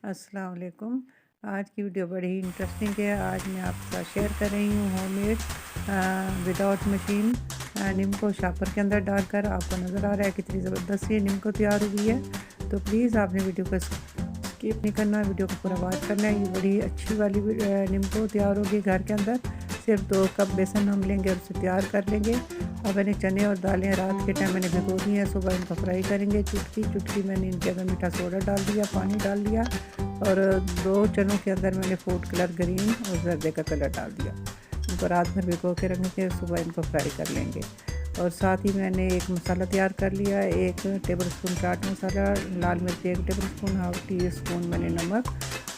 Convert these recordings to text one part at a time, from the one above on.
अस्सलाम वालेकुम। आज की वीडियो बड़ी ही इंटरेस्टिंग है। आज मैं आपके साथ शेयर कर रही हूँ homemade without machine nimko shopper के अंदर डालकर। आपको नज़र आ रहा है कितनी ज़बरदस्त ये निम्को तैयार हुई है। तो प्लीज़ आपने वीडियो को स्किप नहीं करना, वीडियो को पूरा वॉच करना है। ये बड़ी अच्छी वाली निम्को तैयार होगी घर के अंदर। सिर्फ 2 कप बेसन हम लेंगे और उसे तैयार कर लेंगे। अब मैंने चने और दालें रात के टाइम मैंने भिगो दी हैं, सुबह इनको फ्राई करेंगे। चुटकी चुटकी मैंने इनके अंदर मीठा सोडा डाल दिया, पानी डाल दिया और 2 चनों के अंदर मैंने फूड कलर ग्रीन और जर्दे का कलर डाल दिया। इनको रात भर भिगो के रखेंगे, सुबह इनको फ्राई कर लेंगे। और साथ ही मैंने एक मसाला तैयार कर लिया है। 1 टेबल स्पून चाट मसाला, लाल मिर्च 1 table spoon, half tea spoon मैंने नमक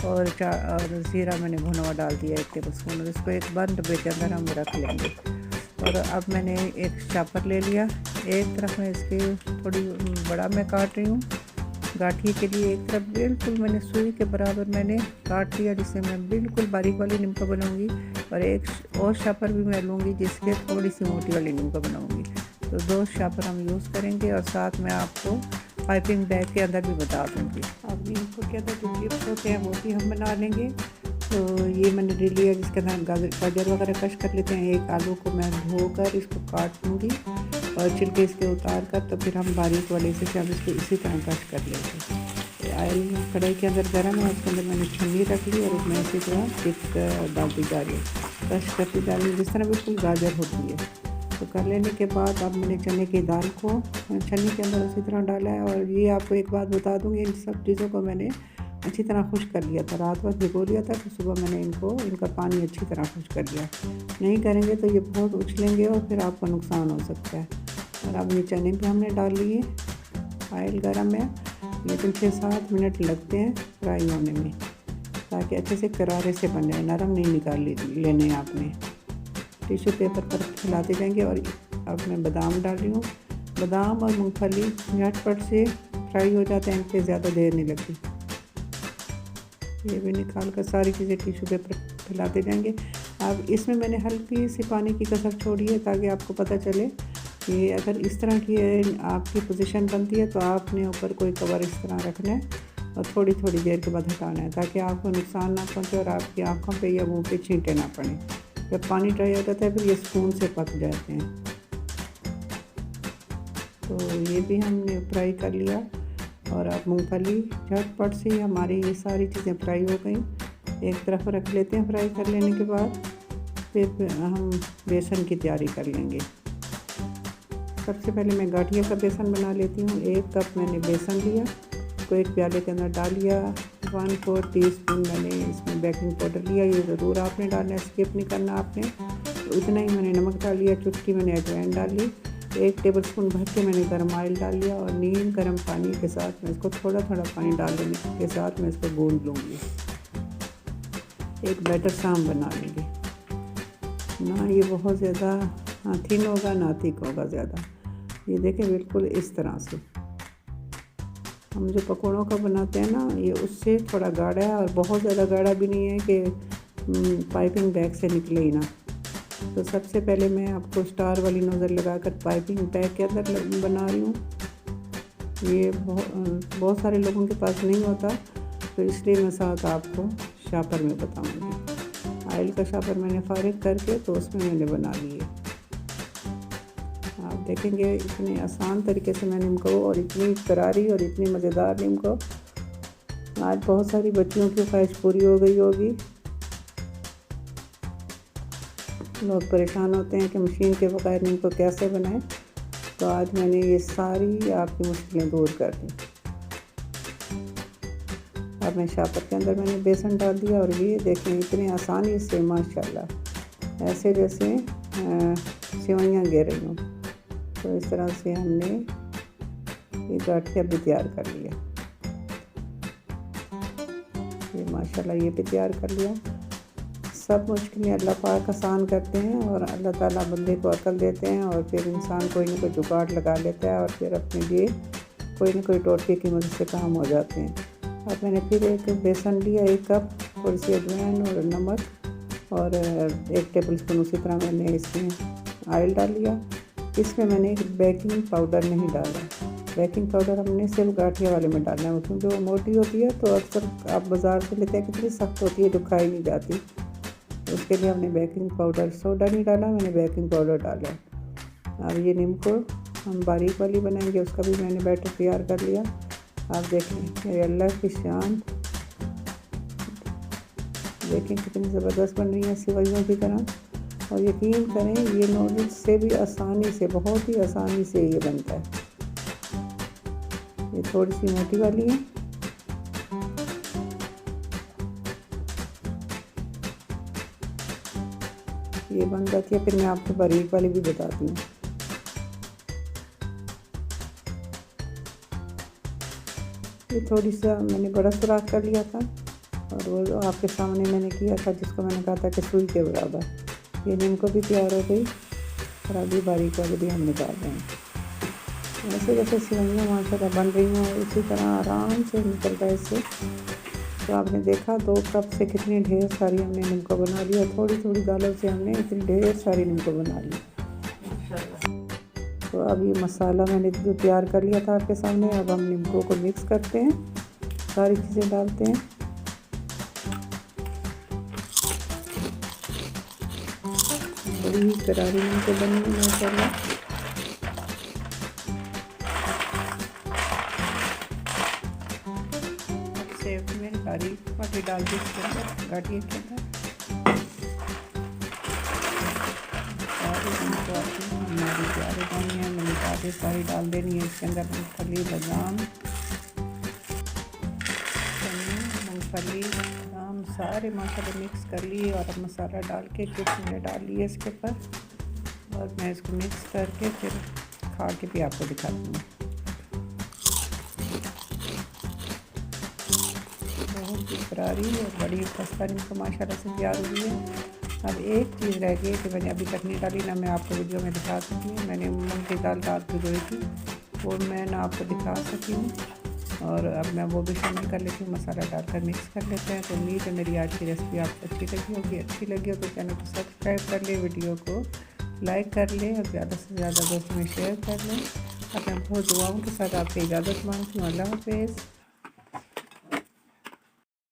और ज़ीरा मैंने भुना हुआ डाल दिया 1 टेबल स्पून। और इसको एक बंद डब्बे के अंदर हम रख लेंगे। और अब मैंने एक चापर ले लिया। एक तरफ मैं इसके थोड़ी बड़ा मैं काट रही हूँ गाठी के लिए। एक तरफ बिल्कुल मैंने सुई के बराबर मैंने काट लिया, जिससे मैं बिल्कुल बारीक वाली निम्को बनाऊंगी। और एक और शापर भी मैं लूँगी जिसके थोड़ी सी मोटी वाली निम्को बनाऊंगी। तो 2 शापर हम यूज़ करेंगे। और साथ में आपको पाइपिंग बैग के अंदर भी बता दूँगी। अब निम्को के अंदर जो चिप्स होते हैं वो भी हम बना लेंगे। तो ये मैंने ले लिया, जिसके अंदर गाजर वगैरह कश कर लेते हैं। एक आलू को मैं धोकर इसको काट लूँगी और छिलके इसके उतार कर तो फिर हम बारीक वाले से हम इसको इसी तरह कश कर लेंगे। ऑयल कढ़ाई के अंदर गर्म है, उसके अंदर मैंने छन्नी रख ली और उसमें इसी तरह टिक डालती जा रही है, कश करती जा रही है, जिस तरह बिल्कुल गाजर होती है। तो कर लेने के बाद अब मैंने चने की दाल को छन्नी के अंदर उसी तरह डाला है। और ये आपको एक बात बता दूँगी, इन सब चीज़ों को मैंने अच्छी तरह खुश्क कर लिया था। रात भर भिगो लिया था, तो सुबह मैंने इनका पानी अच्छी तरह खुश्क कर लिया। नहीं करेंगे तो ये बहुत उछलेंगे और फिर आपको नुकसान हो सकता है। और अब ये चने भी हमने डाल लिए। ऑयल गर्म है, लेकिन 6-7 मिनट लगते हैं फ्राई होने में, ताकि अच्छे से करारे से बन जाए। नरम नहीं निकाल लेने आपने। टिश्यू पेपर पर फैलाते जाएंगे। और अब मैं बादाम डाल रही हूँ। बादाम और मूँगफली झटपट से फ्राई हो जाते हैं, इन पर ज़्यादा देर नहीं लगती। ये भी निकाल कर सारी चीज़ें टिश्यू पेपर फैलाते जाएंगे। अब इसमें मैंने हल्की सी पानी की कसर छोड़ी है, ताकि आपको पता चले कि अगर इस तरह की आपकी पोजीशन बनती है तो आपने ऊपर कोई कवर इस तरह रखना है और थोड़ी थोड़ी देर के बाद हटाना है, ताकि आपको नुकसान ना पहुंचे और आपकी आँखों पे या मुंह पे छींटे ना पड़े। जब पानी ड्राई हो जाता है फिर ये स्पून से पक जाते हैं। तो ये भी हमने फ्राई कर लिया। और अब मूंगफली झटपट से हमारी ये सारी चीज़ें फ्राई हो गई। एक तरफ रख लेते हैं। फ्राई कर लेने के बाद फिर हम बेसन की तैयारी कर लेंगे। सबसे पहले मैं गाठिया का बेसन बना लेती हूँ। 1 कप मैंने बेसन लिया, उसको एक प्याले के अंदर डाल लिया। 1/4 टीस्पून मैंने इसमें बेकिंग पाउडर लिया। ये ज़रूर आपने डालना है, स्किप नहीं करना आपने। तो इतना ही मैंने नमक डाल लिया, चुटकी मैंने अजवाइन डाल ली। 1 टेबल स्पून भर के मैंने गर्म ऑयल डाल लिया। और नीम गर्म पानी के साथ मैं इसको थोड़ा थोड़ा पानी डाल देने के साथ मैं इसको गूंद लूँगी। एक बैटर सा हम बना लेंगे। ना ये बहुत ज़्यादा थिन होगा ना थिक होगा ज़्यादा। ये देखें बिल्कुल इस तरह से। हम जो पकौड़ों का बनाते हैं ना, ये उससे थोड़ा गाढ़ा है और बहुत ज़्यादा गाढ़ा भी नहीं है कि पाइपिंग बैग से निकले ही ना। तो सबसे पहले मैं आपको स्टार वाली नोज़ल लगाकर पाइपिंग बैग के अंदर बना रही हूँ। ये बहुत सारे लोगों के पास नहीं होता, तो इसलिए मैं साथ आपको शापर में बताऊँगी। ऑयल का शापर मैंने फारिग करके तो उसमें मैंने बना लिए। आप देखेंगे इतने आसान तरीके से मैंने इनको, और इतनी करारी और इतनी मज़ेदार इनको। आज बहुत सारी बच्चियों की ख्वाहिश पूरी हो गई होगी। लोग परेशान होते हैं कि मशीन के बगैर इनको कैसे बनाएं। तो आज मैंने ये सारी आपकी मुश्किलें दूर कर दी। अब मैं शापर के अंदर मैंने बेसन डाल दिया। और ये देखें इतने आसानी से माशाल्लाह ऐसे जैसे सेवइयाँ गिर रही हूँ। तो इस तरह से हमने ये गाठिया भी तैयार कर लिया। ये माशाल्लाह ये भी तैयार कर लिया। सब मुश्किलें अल्लाह पाक आसान करते हैं और अल्लाह ताला बंदे को अकल देते हैं। और फिर इंसान कोई ना कोई जुगाड़ लगा लेता है और फिर अपने लिए कोई ना कोई टोटके की मदद से काम हो जाते हैं। अब मैंने फिर एक बेसन लिया, 1 कप, थोड़ी सी अजवाइन और नमक और 1 टेबल स्पून उसी तरह मैंने इसमें ऑयल डाल लिया। इसमें मैंने बेकिंग पाउडर नहीं डाला, बेकिंग पाउडर हमने सिर्फ गाठिया वाले में डालना है, क्योंकि वो मोटी होती है तो अक्सर आप बाज़ार से लेते हैं कितनी सख्त होती है, तो खाई नहीं जाती। उसके लिए हमने बेकिंग पाउडर, सोडा नहीं डाला, मैंने बेकिंग पाउडर डाला। अब ये नींबू को हम बारीक वाली बनाएंगे, उसका भी मैंने बैटर तैयार कर लिया। आप देखें ये अल्लाह की शान, देखें कितनी ज़बरदस्त बन रही है सेवइयों की तरह। और यकीन करें ये नूडल्स से भी आसानी से, बहुत ही आसानी से ये बनता है। ये थोड़ी सी मोटी वाली है। ये बन जाती है, फिर मैं आपको बारीक वाली भी बताती हूँ। ये थोड़ी सा मैंने बड़ा सुराख कर लिया था, और वो आपके सामने मैंने किया था, जिसको मैंने कहा था कि सुई के बराबर। ये नींबू भी तैयार हो गई, और अभी बारीक वाली भी हम निकाल रहे हैं। वैसे जैसे सेवइयाँ माशाल्लाह बन रही हैं, उसी तरह आराम से निकलता है इससे। तो आपने देखा 2 कप से कितनी ढेर सारी हमने नींबू बना ली, और थोड़ी थोड़ी दालों से हमने इतनी ढेर सारी नींबू बना ली। तो अब ये मसाला मैंने जो तैयार कर लिया था आपके सामने, अब हम नींबू को मिक्स करते हैं, सारी चीज़ें डालते हैं। बड़ी करारी नींबू बनी है माशाल्लाह। सेव में बारीक वाली डाल दी इसके अंदर, गाठिए के अंदर। हमारी तैयार हो गई है, मैंने काफ़ी सारी डाल देनी है इसके अंदर। मूँगफली, बादाम, मूँगफली, बादाम सारे मसाले मिक्स कर लिए, और अब मसाला डाल के चिप्स मैंने डाल लिए इसके ऊपर, और मैं इसको मिक्स करके फिर खा के भी आपको दिखाती हूँ। बहुत ही करारी और बड़ी खस्ता नींबू माशाल्लाह से तैयार हुई है। अब एक चीज़ रह गई कि मैंने अभी तक नहीं डाली, ना मैं आपको वीडियो में दिखा सकी हूँ। मैंने मूंग की दाल रात भिगोई थी, वो मैं ना आपको दिखा सकी हूँ, और अब मैं वो भी शामिल कर लेती हूँ। मसाला डालकर मिक्स कर लेते हैं। तो उम्मीद है मेरी आज की रेसिपी आपको अच्छी लगी होगी। अच्छी लगी हो तो चैनल को सब्सक्राइब कर ले, वीडियो को लाइक कर लें, और ज़्यादा से ज़्यादा दोस्तों में शेयर कर लें। अब मैं बहुत दुआओं के साथ आपसे इजाज़त मांगती हूँ। अल्लाह हाफ़िज़।